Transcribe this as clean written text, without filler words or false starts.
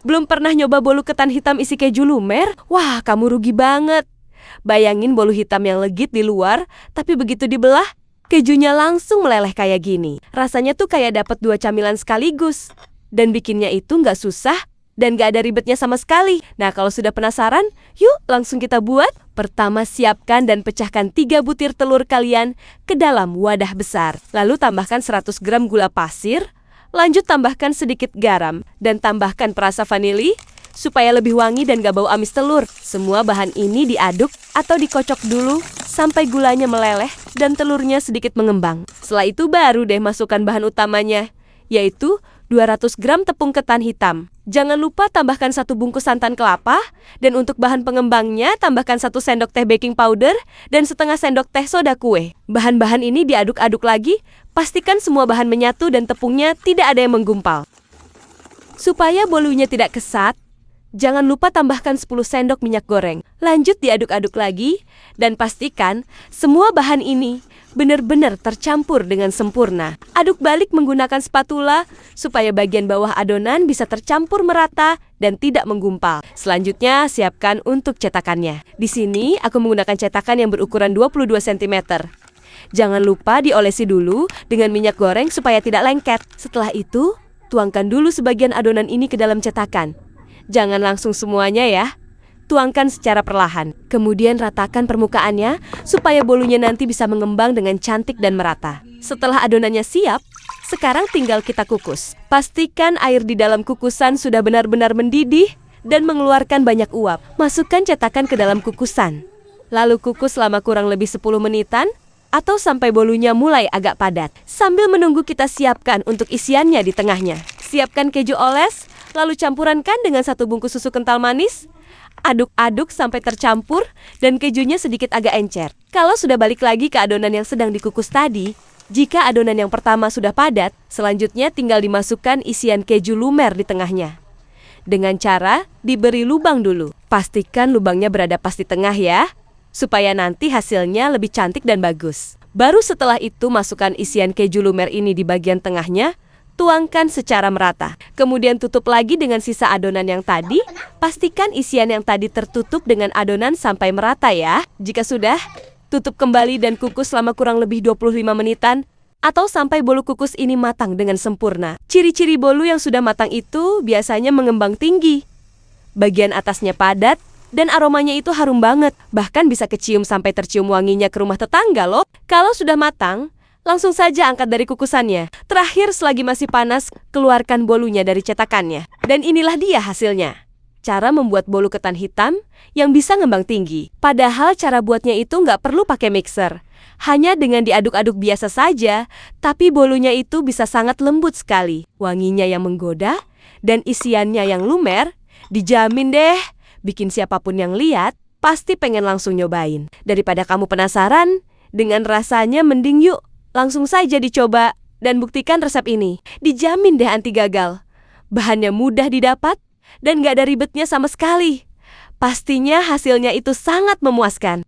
Belum pernah nyoba bolu ketan hitam isi keju lumer? Wah, kamu rugi banget. Bayangin bolu hitam yang legit di luar, tapi begitu dibelah, kejunya langsung meleleh kayak gini. Rasanya tuh kayak dapat 2 camilan sekaligus. Dan bikinnya itu nggak susah dan nggak ada ribetnya sama sekali. Nah, kalau sudah penasaran, yuk langsung kita buat. Pertama, siapkan dan pecahkan 3 butir telur kalian ke dalam wadah besar. Lalu tambahkan 100 gram gula pasir. Lanjut tambahkan sedikit garam dan tambahkan perasa vanili supaya lebih wangi dan gak bau amis telur. Semua bahan ini diaduk atau dikocok dulu sampai gulanya meleleh dan telurnya sedikit mengembang. Setelah itu baru deh masukkan bahan utamanya, yaitu 200 gram tepung ketan hitam. Jangan lupa tambahkan 1 bungkus santan kelapa, dan untuk bahan pengembangnya tambahkan 1 sendok teh baking powder dan setengah sendok teh soda kue. Bahan-bahan ini diaduk-aduk lagi, pastikan semua bahan menyatu dan tepungnya tidak ada yang menggumpal. Supaya bolunya tidak kesat, jangan lupa tambahkan 10 sendok minyak goreng. Lanjut diaduk-aduk lagi, dan pastikan semua bahan ini benar-benar tercampur dengan sempurna. Aduk balik menggunakan spatula supaya bagian bawah adonan bisa tercampur merata dan tidak menggumpal. Selanjutnya, siapkan untuk cetakannya. Di sini aku menggunakan cetakan yang berukuran 22 cm. Jangan lupa diolesi dulu dengan minyak goreng supaya tidak lengket. Setelah itu, tuangkan dulu sebagian adonan ini ke dalam cetakan. Jangan langsung semuanya ya. Tuangkan secara perlahan. Kemudian ratakan permukaannya supaya bolunya nanti bisa mengembang dengan cantik dan merata. Setelah adonannya siap, sekarang tinggal kita kukus. Pastikan air di dalam kukusan sudah benar-benar mendidih dan mengeluarkan banyak uap. Masukkan cetakan ke dalam kukusan. Lalu kukus selama kurang lebih 10 menitan atau sampai bolunya mulai agak padat. Sambil menunggu kita siapkan untuk isiannya di tengahnya. Siapkan keju oles, lalu campurankan dengan 1 bungkus susu kental manis. Aduk-aduk sampai tercampur dan kejunya sedikit agak encer. Kalau sudah balik lagi ke adonan yang sedang dikukus tadi, jika adonan yang pertama sudah padat, selanjutnya tinggal dimasukkan isian keju lumer di tengahnya. Dengan cara diberi lubang dulu. Pastikan lubangnya berada pas di tengah ya, supaya nanti hasilnya lebih cantik dan bagus. Baru setelah itu masukkan isian keju lumer ini di bagian tengahnya. Tuangkan secara merata. Kemudian tutup lagi dengan sisa adonan yang tadi. Pastikan isian yang tadi tertutup dengan adonan sampai merata ya. Jika sudah, tutup kembali dan kukus selama kurang lebih 25 menitan atau sampai bolu kukus ini matang dengan sempurna. Ciri-ciri bolu yang sudah matang itu biasanya mengembang tinggi. Bagian atasnya padat dan aromanya itu harum banget. Bahkan bisa kecium sampai tercium wanginya ke rumah tetangga loh. Kalau sudah matang, langsung saja angkat dari kukusannya. Terakhir, selagi masih panas, keluarkan bolunya dari cetakannya. Dan inilah dia hasilnya. Cara membuat bolu ketan hitam yang bisa ngembang tinggi. Padahal cara buatnya itu nggak perlu pakai mixer. Hanya dengan diaduk-aduk biasa saja, tapi bolunya itu bisa sangat lembut sekali. Wanginya yang menggoda dan isiannya yang lumer, dijamin deh, bikin siapapun yang lihat, pasti pengen langsung nyobain. Daripada kamu penasaran, dengan rasanya mending yuk langsung saja dicoba dan buktikan resep ini. Dijamin deh anti gagal. Bahannya mudah didapat dan gak ada ribetnya sama sekali. Pastinya hasilnya itu sangat memuaskan.